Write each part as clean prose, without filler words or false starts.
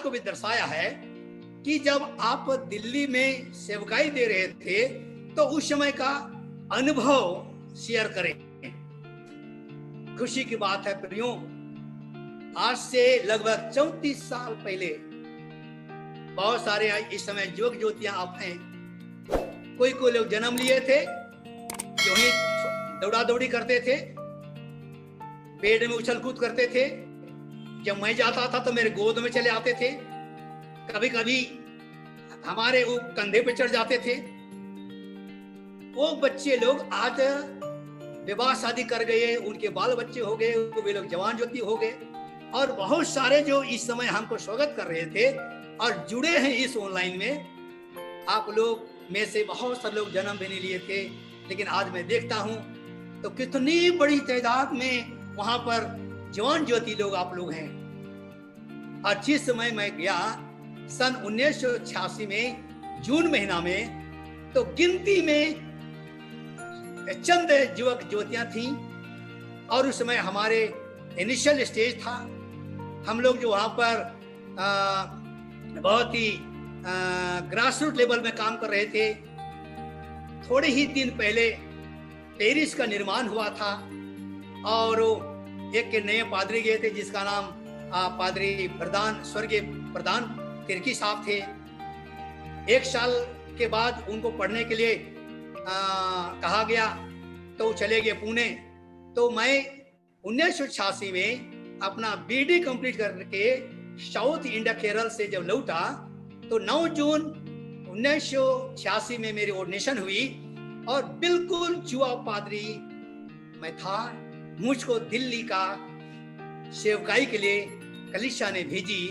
बात को भी दर्शाया है कि जब आप दिल्ली में सेवकाई दे रहे थे तो उस समय का अनुभव शेयर करें। खुशी की बात है प्रियो, आज से लगभग 34 साल पहले बहुत सारे इस समय युवक ज्योतियां आप हैं, कोई कोई लोग जन्म लिए थे, जो ही दौड़ा दौड़ी करते थे, पेड़ में उछल कूद करते थे। जब मैं जाता था तो मेरे गोद में चले आते थे, कभी कभी हमारे वो कंधे पे चढ़ जाते थे। वो बच्चे लोग आज विवाह शादी कर गए, उनके बाल बच्चे हो गए, वे लोग जवान ज्योति हो गए, और बहुत सारे जो इस समय हमको स्वागत कर रहे थे और जुड़े हैं इस ऑनलाइन में। आप लोग में से बहुत सारे लोग जन्म भी नहीं लिए थे, लेकिन आज मैं देखता हूं तो कितनी बड़ी तादाद में वहां पर जवान ज्योति लोग आप लोग हैं। और जिस समय मैं गया सन 1986 में जून महीना में, तो गिनती में चंद युवक ज्योतियां थी, और उस समय हमारे इनिशियल स्टेज था। हम लोग जो वहां पर बहुत ही ग्रास रूट लेवल में काम कर रहे थे। थोड़े ही दिन पहले पेरिस का निर्माण हुआ था, और एक नए पादरी गए थे जिसका नाम पादरी प्रधान, स्वर्गीय प्रधान तिर्की साहब थे। एक साल के बाद उनको पढ़ने के लिए कहा गया, तो चले गए पुणे। तो मैं 1986 में अपना बीडी कंप्लीट करके साउथ इंडिया केरल से जब लौटा, तो 9 जून 1986 में मेरी ऑर्डिनेशन हुई, और बिल्कुल जुआ पादरी मैं था। मुझको दिल्ली का सेवकाई के लिए कलीसिया ने भेजी,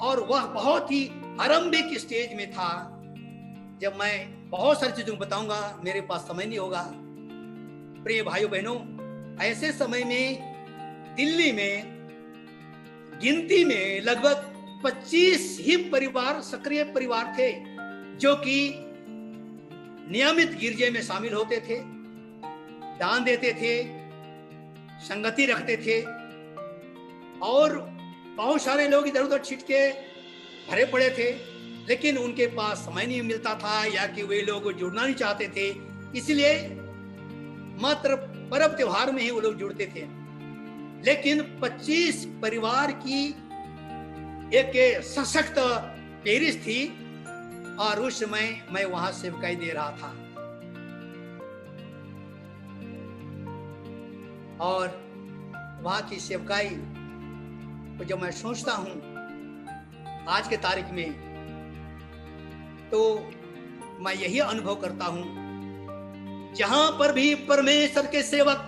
और वह बहुत ही आरंभिक स्टेज में था। जब मैं बहुत सारी चीजों को बताऊंगा, मेरे पास समय नहीं होगा। प्रिय भाइयों बहनों, ऐसे समय में दिल्ली में गिनती में लगभग 25 ही परिवार, सक्रिय परिवार थे, जो कि नियमित गिरजे में शामिल होते थे, दान देते थे, संगति रखते थे। और बहुत सारे लोग इधर उधर छिटके भरे पड़े थे, लेकिन उनके पास समय नहीं मिलता था, या कि वे लोग जुड़ना नहीं चाहते थे, इसलिए मात्र पर्व त्योहार में ही वो लोग जुड़ते थे। लेकिन 25 परिवार की एक सशक्त पेरिस थी, और उस समय मैं वहां सेवकाई दे रहा था। और वहां की सेवकाई को जब मैं सोचता हूं आज के तारीख में, तो मैं यही अनुभव करता हूं, जहां पर भी परमेश्वर के सेवक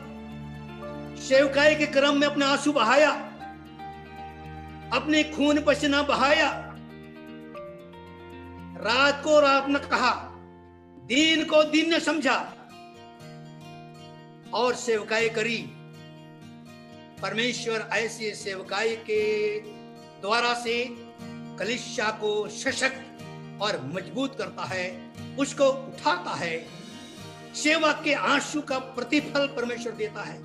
सेवकाई के क्रम में अपने आंसू बहाया, अपने खून पसीना बहाया, रात को रात न कहा, दिन को दिन न समझा, और सेवकाई करी। परमेश्वर ऐसे सेवकाई के द्वारा से कलीसिया को सशक्त और मजबूत करता है, उसको उठाता है। सेवक के आंसू का प्रतिफल परमेश्वर देता है।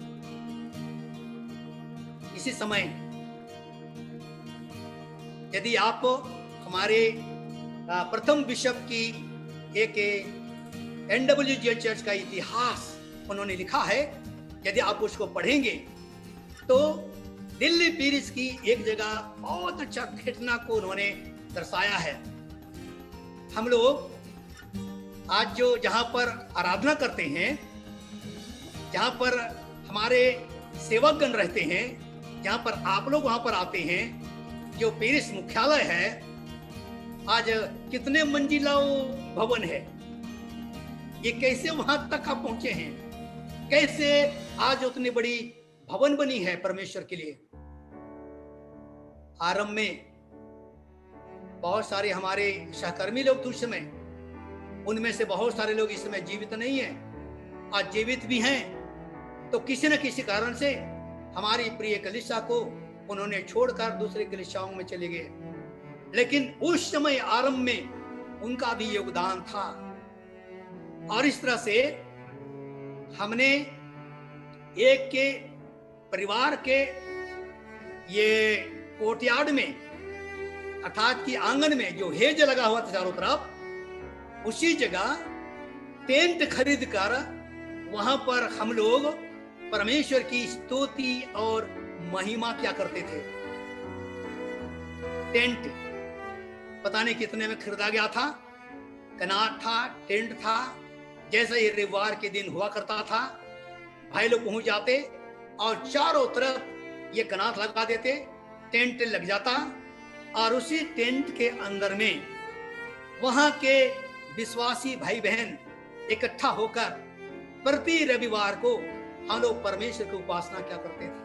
इसी समय यदि आप हमारे प्रथम बिशप की एक NWGL चर्च का इतिहास उन्होंने लिखा है, यदि आप उसको पढ़ेंगे तो दिल्ली पेरिस की एक जगह बहुत अच्छा घटना को उन्होंने दर्शाया है। हम लोग आज जो जहां पर आराधना करते हैं, जहां पर हमारे सेवकगण रहते हैं, जहां पर आप लोग वहां पर आते हैं, जो पेरिस मुख्यालय है, आज कितने मंजिला भवन है, ये कैसे वहां तक आप पहुंचे हैं, कैसे आज उतनी बड़ी भवन बनी है परमेश्वर के लिए। आरंभ में बहुत सारे हमारे सहकर्मी लोग थे उस समय, उनमें से बहुत सारे लोग इस समय जीवित नहीं हैं, आज जीवित भी हैं तो किसी न किसी कारण से हमारी प्रिय कलीसिया को उन्होंने छोड़कर दूसरे कलीसियाओं में चले गए। लेकिन उस समय आरंभ में उनका भी योगदान था, और इस तरह से हमने एक के परिवार के ये कोर्टयार्ड में अर्थात कि आंगन में जो हेज लगा हुआ था चारों तरफ, उसी जगह टेंट खरीद कर वहां पर हम लोग परमेश्वर की स्तुति और महिमा क्या करते थे। टेंट पता नहीं कितने में खरीदा गया था, कनाट था, टेंट था। जैसे ये रविवार के दिन हुआ करता था, भाई लोग पहुंच जाते और चारों तरफ ये कनात लगा देते, टेंट लग जाता और उसी टेंट के अंदर में वहां के विश्वासी भाई बहन इकट्ठा होकर प्रति रविवार को हम लोग परमेश्वर की उपासना क्या करते थे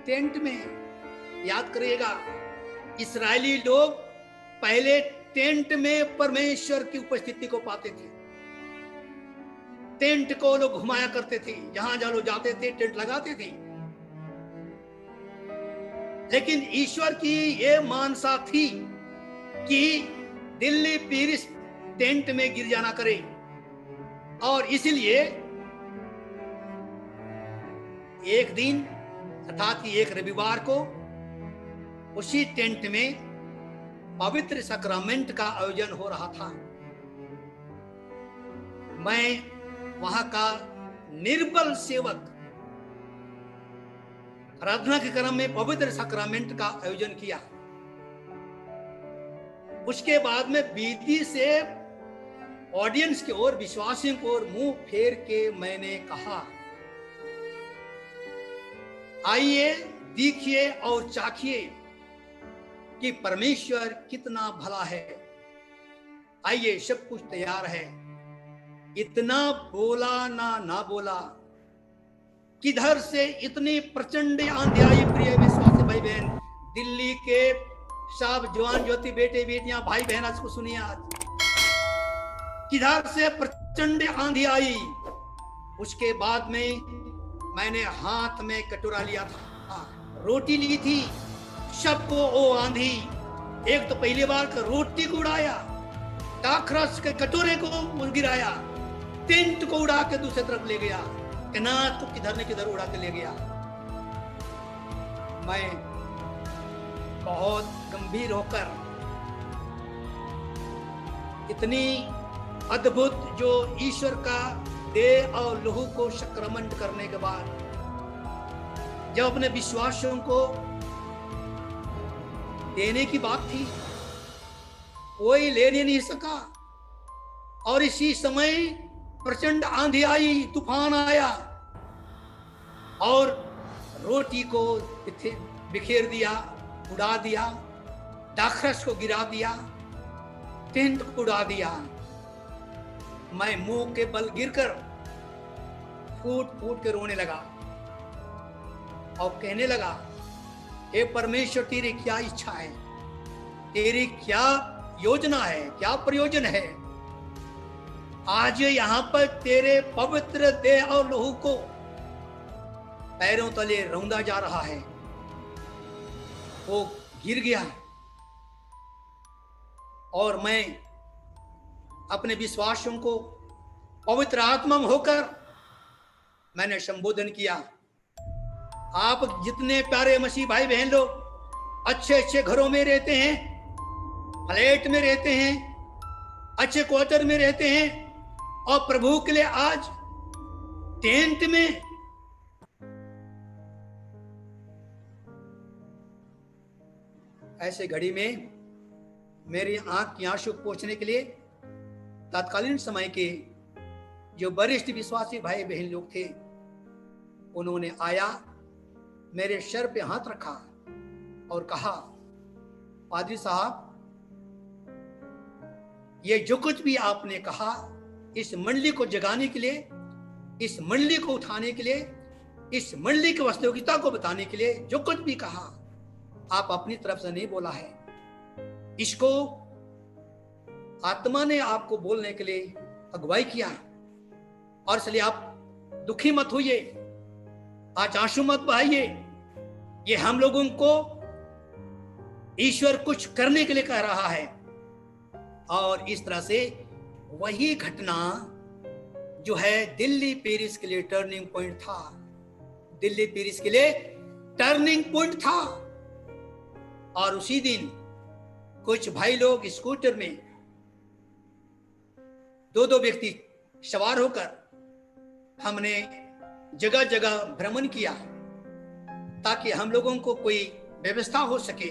टेंट में। याद करिएगा, इस्राएली लोग पहले टेंट में परमेश्वर की उपस्थिति को पाते थे। टेंट को लोग घुमाया करते थे, जहां जहां लोग जाते थे टेंट लगाते थे। लेकिन ईश्वर की ये मानसा थी कि दिल्ली पीरिस टेंट में गिर जाना करे, और इसलिए एक दिन अर्थात कि एक रविवार को उसी टेंट में पवित्र सैक्रामेंट का आयोजन हो रहा था। मैं वहां का निर्बल सेवक आराधना के क्रम में पवित्र सैक्रामेंट का आयोजन किया। उसके बाद में विधि से ऑडियंस की ओर, विश्वासियों की ओर मुंह फेर के मैंने कहा, आइए देखिए और चाखिए कि परमेश्वर कितना भला है। आइए, सब कुछ तैयार है। इतना बोला ना बोला, किधर से इतनी प्रचंड आंधी आई। प्रिय विश्वासी भाई बहन, दिल्ली के सब जवान ज्योति बेटे बेटियां भाई बहन, आज को सुनिए, आज किधर से प्रचंड आंधी आई। उसके बाद में मैंने हाथ में कटोरा लिया था, रोटी ली थी। सबको ओ आंधी एक तो पहली बार का रोटी को उड़ाया, दाखरस के कटोरे को गिराया, टेंट को उड़ा के दूसरी तरफ ले गया, कनात को किधर ने किधर उड़ा के ले गया। मैं बहुत गंभीर होकर, इतनी अद्भुत जो ईश्वर का देह और लहू को सक्रमण करने के बाद जब अपने विश्वासियों को देने की बात थी, कोई लेने नहीं सका। और इसी समय प्रचंड आंधी आई, तूफान आया और रोटी को बिखेर दिया, उड़ा दिया, दाखरस को गिरा दिया, टेंट को उड़ा दिया। मैं मुंह के बल गिरकर फूट फूट के रोने लगा और कहने लगा, हे परमेश्वर, तेरी क्या इच्छा है, तेरी क्या योजना है, क्या प्रयोजन है। आज यहां पर तेरे पवित्र देह और लहू को पैरों तले रौंदा जा रहा है। वो गिर गया और मैं अपने विश्वासियों को पवित्र आत्मा में होकर मैंने संबोधन किया। आप जितने प्यारे मसीह भाई बहन लोग अच्छे अच्छे घरों में रहते हैं, फ्लैट में रहते हैं, अच्छे क्वार्टर में रहते हैं, और प्रभु के लिए आज टेंट में ऐसे घड़ी में मेरी आंख की आंसू पोंछने के लिए तत्कालीन समय के जो वरिष्ठ विश्वासी भाई बहन लोग थे, उन्होंने आया, मेरे सर पे हाथ रखा और कहा, पादरी साहब, ये जो कुछ भी आपने कहा, इस मंडली को जगाने के लिए, इस मंडली को उठाने के लिए, इस मंडली की वास्तविकता को बताने के लिए जो कुछ भी कहा, आप अपनी तरफ से नहीं बोला है। इसको आत्मा ने आपको बोलने के लिए अगुवाई किया, और इसलिए आप दुखी मत होइए, आज आंसू मत बहाइए। ये हम लोगों को ईश्वर कुछ करने के लिए कह रहा है। और इस तरह से वही घटना जो है दिल्ली पेरिस के लिए टर्निंग पॉइंट था, दिल्ली पेरिस के लिए टर्निंग पॉइंट था। और उसी दिन कुछ भाई लोग स्कूटर में दो दो व्यक्ति सवार होकर हमने जगह जगह भ्रमण किया ताकि हम लोगों को कोई व्यवस्था हो सके।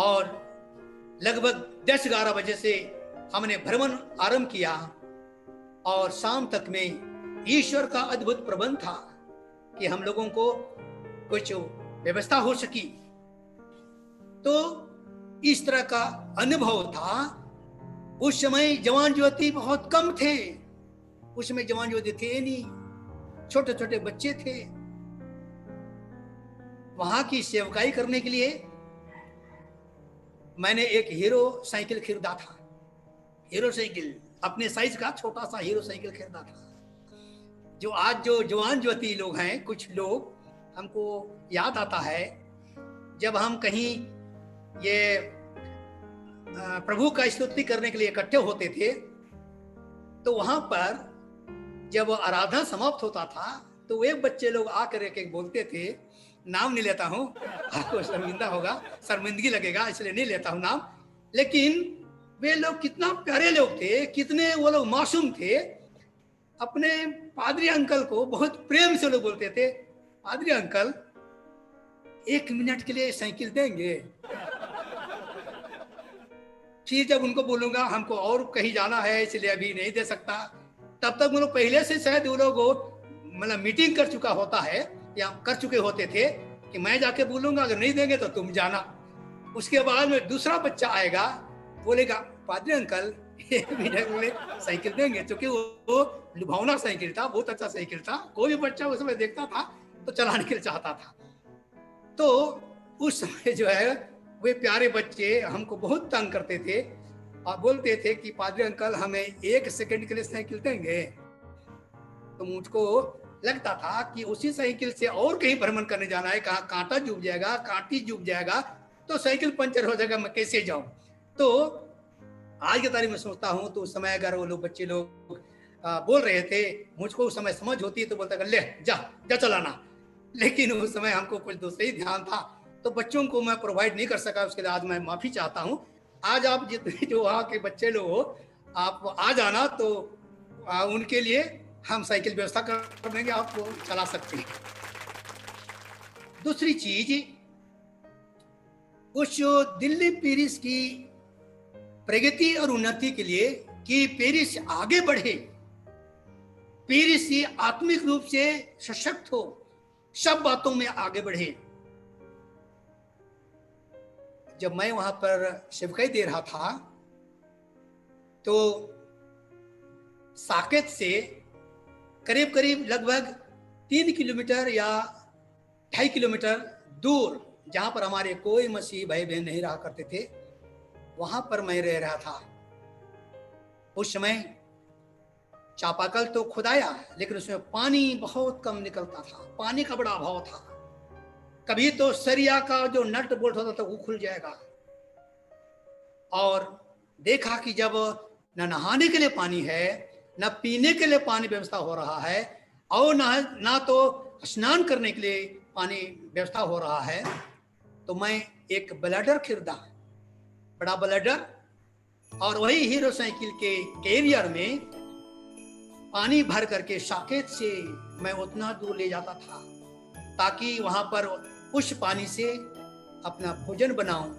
और लगभग 10-11 बजे से हमने भ्रमण आरंभ किया और शाम तक में ईश्वर का अद्भुत प्रबंध था कि हम लोगों को कुछ व्यवस्था हो सकी। तो इस तरह का अनुभव था। उस समय जवान युवती बहुत कम थे, उस समय जवान युवती थे नहीं, छोटे छोटे बच्चे थे। वहां की सेवकाई करने के लिए मैंने एक हीरो साइकिल खरीदा था। हीरो साइकिल, अपने साइज का छोटा सा हीरो साइकिल खरीदा था। जो आज जो जवान युवती लोग हैं, कुछ लोग, हमको याद आता है जब हम कहीं ये प्रभु का स्तुति करने के लिए इकट्ठे होते थे, तो वहां पर जब आराधना समाप्त होता था तो एक बच्चे लोग आकर एक बोलते थे, नाम नहीं लेता हूं, आपको शर्मिंदा होगा, शर्मिंदगी लगेगा इसलिए नहीं लेता हूं नाम, लेकिन वे लोग कितना प्यारे लोग थे, कितने वो लोग मासूम थे। अपने पादरी अंकल को बहुत प्रेम से लोग बोलते थे, पादरी अंकल 1 मिनट के लिए साइकिल देंगे। फिर जब उनको बोलूंगा हमको और कहीं जाना है इसलिए अभी नहीं दे सकता, तब तक वो लोग पहले से शायद वो लोग मतलब मीटिंग कर चुका होता है या कर चुके होते थे कि मैं जाके बोलूंगा अगर नहीं देंगे तो तुम जाना। उसके बाद में दूसरा बच्चा आएगा, बोलेगा पादरी अंकल 1 मिनट में साइकिल देंगे, क्योंकि वो लुभावना साइकिल था, बहुत अच्छा साइकिल था, कोई भी बच्चा उस समय देखता था तो चलाने के लिए चाहता था। तो उस समय जो है वे प्यारे बच्चे हमको बहुत तंग करते थे और बोलते थे कि पादरी अंकल हमें 1 सेकंड के लिए साइकिल देंगे। तो मुझको लगता था कि उसी साइकिल से और कहीं भ्रमण करने जाना है, कहाँ कांटा डूब जाएगा, कांटी डूब जाएगा तो साइकिल पंचर हो जाएगा, मैं कैसे जाऊं। तो आज की तारीख में सोचता हूं तो उस समय अगर वो लोग बच्चे लोग बोल रहे थे, मुझको उस समय समझ होती है तो बोलता ले जा जा चलाना, लेकिन उस समय हमको कुछ दूसरा ही ध्यान था तो बच्चों को मैं प्रोवाइड नहीं कर सका। उसके लिए आज मैं माफी चाहता हूं। आज आप जितने जो वहाँ के बच्चे लोग हो, आप आ जाना तो उनके लिए हम साइकिल व्यवस्था कर देंगे, आपको चला सकते हैं। दूसरी चीज, उस दिल्ली पेरिस की प्रगति और उन्नति के लिए कि पेरिस आगे बढ़े, पेरिस आत्मिक रूप से सशक्त हो, सब बातों में आगे बढ़े। जब मैं वहां पर सेवकाई दे रहा था तो साकेत से करीब करीब लगभग 3 किलोमीटर या 2.5 किलोमीटर दूर, जहां पर हमारे कोई मसीह भाई बहन नहीं रहा करते थे, वहां पर मैं रह रहा था। उस समय चापाकल तो खुदाया, लेकिन उसमें पानी बहुत कम निकलता था, पानी का बड़ा अभाव था। कभी तो सरिया का जो नट बोल्ट होता था वो खुल जाएगा। और देखा कि जब न नहाने के लिए पानी है, न पीने के लिए पानी व्यवस्था हो रहा है, और ना तो स्नान करने के लिए पानी व्यवस्था हो रहा है, तो मैं एक ब्लैडर खरीदा, बड़ा ब्लैडर, और वही हीरो साइकिल के कैरियर में पानी भर करके साकेत से मैं उतना दूर ले जाता था ताकि वहां पर उस पानी से अपना भोजन बनाऊं,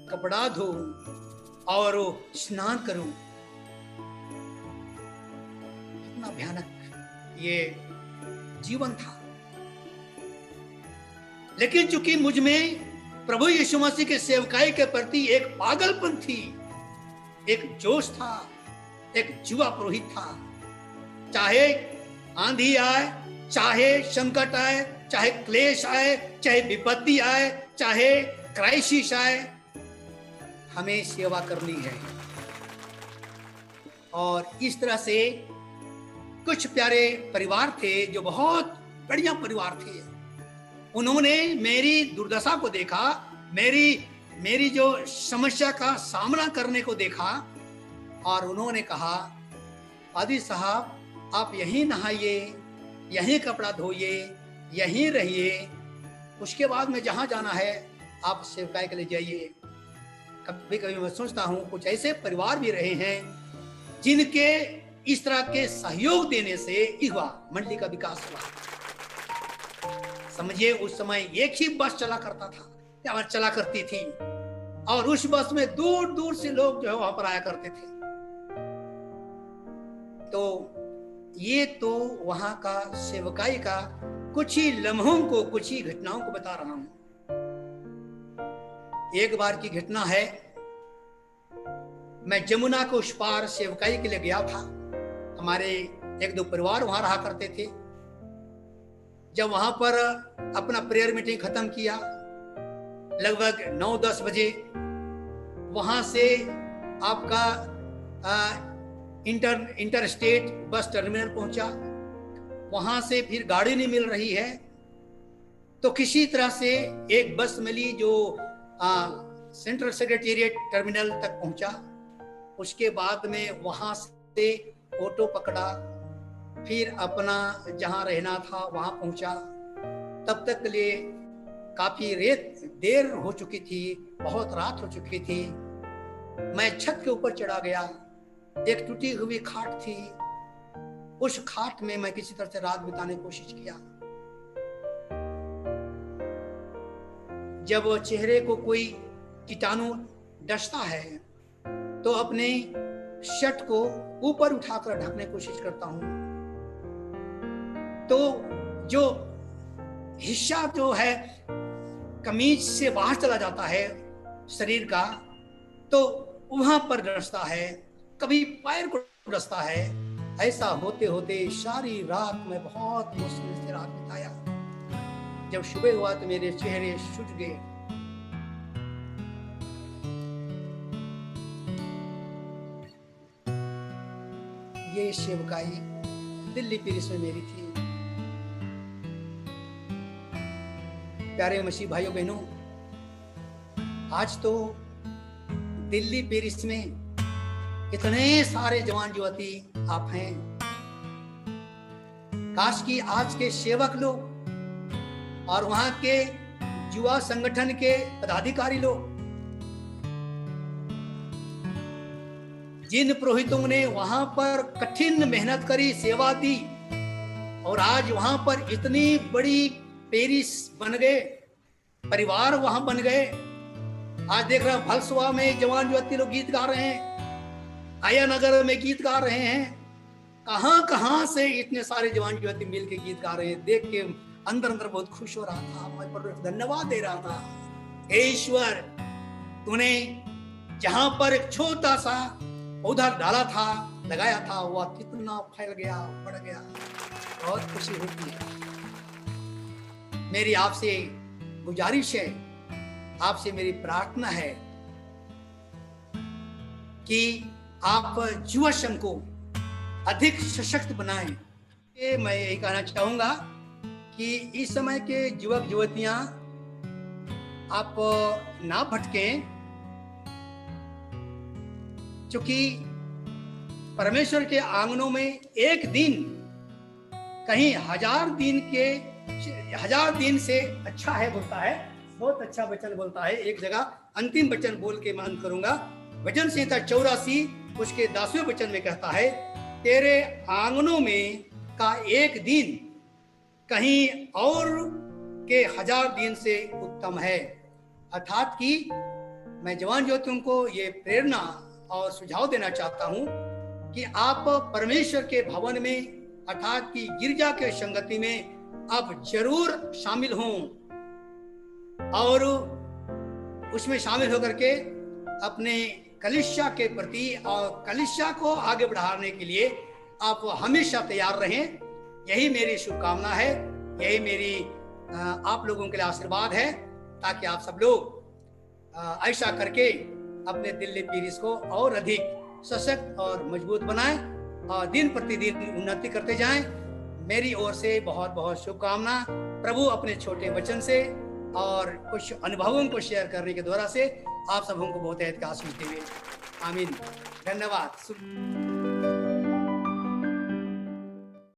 कपड़ा धोऊं और स्नान करूं। कितना भयानक ये जीवन था। लेकिन चूंकि मुझ में प्रभु यीशु मसीह के सेवकाई के प्रति एक पागलपन थी, एक जोश था, एक जुआ पुरोहित था। चाहे आंधी आए, चाहे संकट आए, चाहे क्लेश आए, चाहे विपत्ति आए, चाहे क्राइसिस आए, हमें सेवा करनी है। और इस तरह से कुछ प्यारे परिवार थे जो बहुत बढ़िया परिवार थे। उन्होंने मेरी दुर्दशा को देखा, मेरी जो समस्या का सामना करने को देखा, और उन्होंने कहा, पादरी साहब आप यहीं नहाइए, यहीं कपड़ा धोइए, यहीं रहिए, उसके बाद में जहां जाना है आप सेवकाई के लिए जाइए। कभी कभी मैं सोचता हूँ कुछ ऐसे परिवार भी रहे हैं जिनके इस तरह के सहयोग देने से युवा मंडली का विकास हुआ। समझिए उस समय एक ही बस चला करता था या चला करती थी और उस बस में दूर दूर से लोग जो है वहां पर आया करते थे। तो ये तो वहां का सेवकाई का कुछ ही लम्हों को, कुछ ही घटनाओं को बता रहा हूं। एक बार की घटना है, मैं जमुना को उस पार सेवकाई के लिए गया था। हमारे एक दो परिवार वहां रहा करते थे। जब वहां पर अपना प्रेयर मीटिंग खत्म किया लगभग 9-10 बजे, वहां से आपका इंटर स्टेट बस टर्मिनल पहुंचा। वहां से फिर गाड़ी नहीं मिल रही है तो किसी तरह से एक बस मिली जो सेंट्रल सेक्रेटेरिएट टर्मिनल तक पहुंचा। उसके बाद में वहां से ऑटो पकड़ा, फिर अपना जहां रहना था वहां पहुंचा। तब तक के लिए काफी देर हो चुकी थी, बहुत रात हो चुकी थी। मैं छत के ऊपर चढ़ा गया। एक टूटी हुई खाट थी, उस खाट में मैं किसी तरह से रात बिताने की कोशिश किया। जब चेहरे को कोई कीटाणु डसता है तो अपने शर्ट को ऊपर उठाकर ढकने की कोशिश करता हूं। तो जो हिस्सा जो है कमीज से बाहर चला जाता है शरीर का, तो वहां पर डसता है, कभी पैर को डसता है। ऐसा होते होते सारी रात में बहुत मुश्किल से रात बिताया। जब सुबह हुआ तो मेरे चेहरे सूज गए। ये सेवकाई दिल्ली पेरिस में मेरी थी। प्यारे मसीह भाइयों बहनों, आज तो दिल्ली पेरिस में इतने सारे जवान युवती आप हैं। काश कि आज के सेवक लोग और वहां के युवा संगठन के पदाधिकारी लोग, जिन पुरोहितों ने वहां पर कठिन मेहनत करी, सेवा दी और आज वहां पर इतनी बड़ी पेरिस बन गए, परिवार वहां बन गए। आज देख रहे हैं भलसुआ में जवान युवती लोग गीत गा रहे हैं, आया नगर में गीत गा रहे हैं। कहां कहां से इतने सारे जवान युवती मिल के गीत गा रहे हैं। देख के अंदर अंदर बहुत खुश हो रहा था, मैं पर धन्यवाद दे रहा था। हे ईश्वर, तूने जहां पर एक छोटा सा पौधा डाला था, लगाया था, वह कितना फैल गया, बढ़ गया। बहुत खुशी होती है। मेरी आपसे गुजारिश है, आपसे मेरी प्रार्थना है कि आप युवा संघ को अधिक सशक्त बनाएं। मैं यही कहना चाहूंगा कि इस समय के युवक युवतियां आप ना भटकें, क्योंकि परमेश्वर के आंगनों में एक दिन कहीं 1000 दिन से अच्छा है बोलता है। बहुत अच्छा वचन बोलता है। एक जगह अंतिम वचन बोल के मैं अंत करूंगा। वचन संहिता 84 उसके 10वें वचन में कहता है, तेरे आंगनों में का एक दिन कहीं और के 1000 दिन से उत्तम है। अर्थात कि मैं जवान ज्योतियों को ये प्रेरणा और सुझाव देना चाहता हूं कि आप परमेश्वर के भवन में अर्थात कि गिरजा के संगति में आप जरूर शामिल हों और उसमें शामिल होकर के अपने कलीसिया के प्रति और कलीसिया को आगे बढ़ाने के लिए आप हमेशा तैयार रहें। यही मेरी शुभकामना है, यही मेरी आप लोगों के लिए आशीर्वाद है, ताकि आप सब लोग ऐसा करके अपने दिल्ली पेरिस को और अधिक सशक्त और मजबूत बनाएं और दिन प्रतिदिन उन्नति करते जाएं। मेरी ओर से बहुत बहुत शुभकामना। प्रभु अपने छोटे वचन से और कुछ अनुभवों को शेयर करने के द्वारा से आप सबों को बहुत आशीष देवे। आमीन। धन्यवाद।